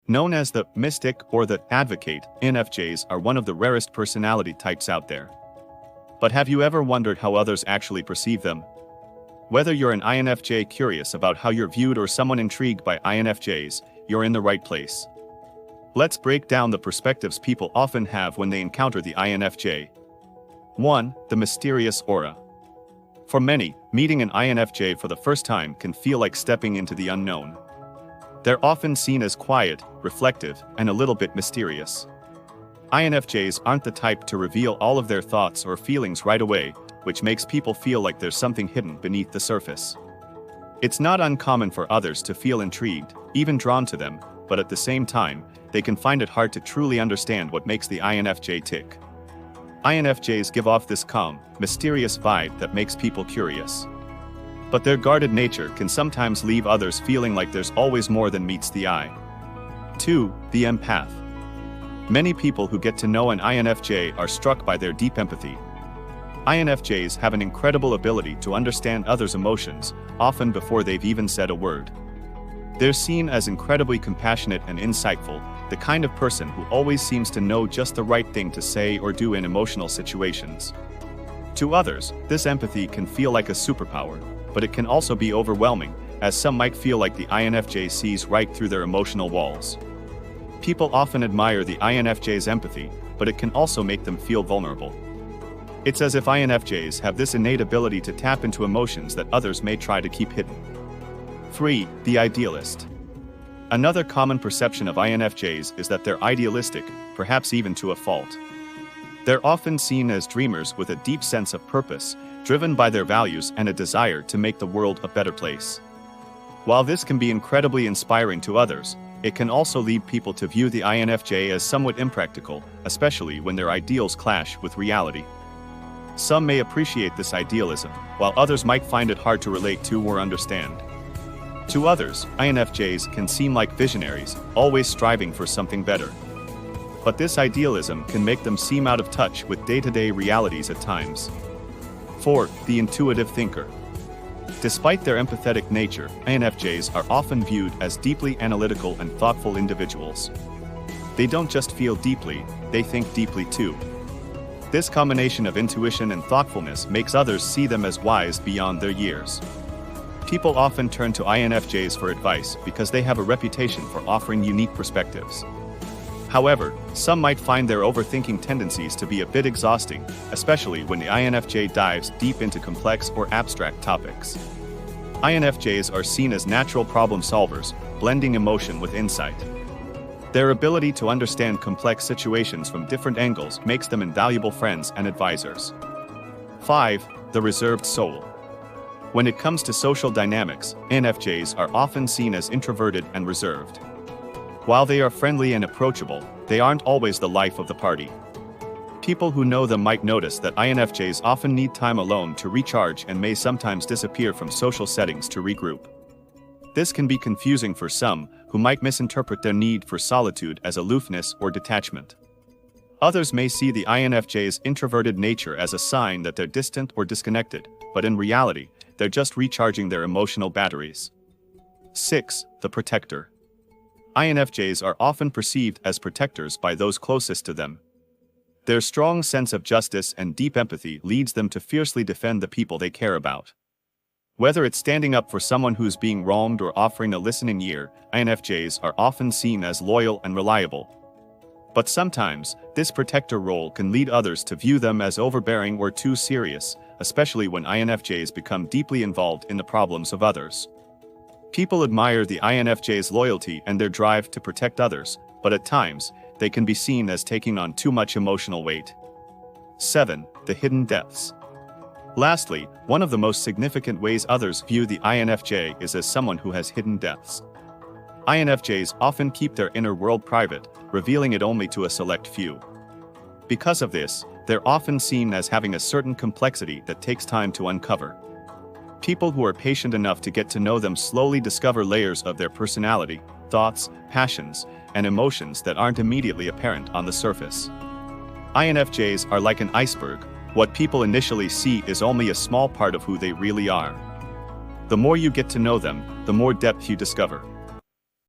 Known as the mystic or the advocate, INFJs are one of the rarest personality types out there. But have you ever wondered how others actually perceive them? Whether you're an INFJ curious about how you're viewed or someone intrigued by INFJs, you're in the right place. Let's break down the perspectives people often have when they encounter the INFJ. 1. The mysterious aura. For many, meeting an INFJ for the first time can feel like stepping into the unknown. They're often seen as quiet, reflective, and a little bit mysterious. INFJs aren't the type to reveal all of their thoughts or feelings right away, which makes people feel like there's something hidden beneath the surface. It's not uncommon for others to feel intrigued, even drawn to them, but at the same time, they can find it hard to truly understand what makes the INFJ tick. INFJs give off this calm, mysterious vibe that makes people curious. But their guarded nature can sometimes leave others feeling like there's always more than meets the eye. 2. The empath. Many people who get to know an INFJ are struck by their deep empathy. INFJs have an incredible ability to understand others' emotions, often before they've even said a word. They're seen as incredibly compassionate and insightful, the kind of person who always seems to know just the right thing to say or do in emotional situations. To others, this empathy can feel like a superpower, but it can also be overwhelming, as some might feel like the INFJ sees right through their emotional walls. People often admire the INFJ's empathy, but it can also make them feel vulnerable. It's as if INFJs have this innate ability to tap into emotions that others may try to keep hidden. 3. The idealist. Another common perception of INFJs is that they're idealistic, perhaps even to a fault. They're often seen as dreamers with a deep sense of purpose, driven by their values and a desire to make the world a better place. While this can be incredibly inspiring to others, it can also lead people to view the INFJ as somewhat impractical, especially when their ideals clash with reality. Some may appreciate this idealism, while others might find it hard to relate to or understand. To others, INFJs can seem like visionaries, always striving for something better. But this idealism can make them seem out of touch with day-to-day realities at times. 4. The intuitive thinker. Despite their empathetic nature, INFJs are often viewed as deeply analytical and thoughtful individuals. They don't just feel deeply, they think deeply too. This combination of intuition and thoughtfulness makes others see them as wise beyond their years. People often turn to INFJs for advice because they have a reputation for offering unique perspectives. However, some might find their overthinking tendencies to be a bit exhausting, especially when the INFJ dives deep into complex or abstract topics. INFJs are seen as natural problem solvers, blending emotion with insight. Their ability to understand complex situations from different angles makes them invaluable friends and advisors. 5. The reserved soul. When it comes to social dynamics, INFJs are often seen as introverted and reserved. While they are friendly and approachable, they aren't always the life of the party. People who know them might notice that INFJs often need time alone to recharge and may sometimes disappear from social settings to regroup. This can be confusing for some, who might misinterpret their need for solitude as aloofness or detachment. Others may see the INFJ's introverted nature as a sign that they're distant or disconnected, but in reality, they're just recharging their emotional batteries. 6. The protector. INFJs are often perceived as protectors by those closest to them. Their strong sense of justice and deep empathy leads them to fiercely defend the people they care about. Whether it's standing up for someone who's being wronged or offering a listening ear, INFJs are often seen as loyal and reliable. But sometimes, this protector role can lead others to view them as overbearing or too serious, especially when INFJs become deeply involved in the problems of others. People admire the INFJ's loyalty and their drive to protect others, but at times, they can be seen as taking on too much emotional weight. 7. The hidden depths. Lastly, one of the most significant ways others view the INFJ is as someone who has hidden depths. INFJs often keep their inner world private, revealing it only to a select few. Because of this, they're often seen as having a certain complexity that takes time to uncover. People who are patient enough to get to know them slowly discover layers of their personality, thoughts, passions, and emotions that aren't immediately apparent on the surface. INFJs are like an iceberg. What people initially see is only a small part of who they really are. The more you get to know them, the more depth you discover.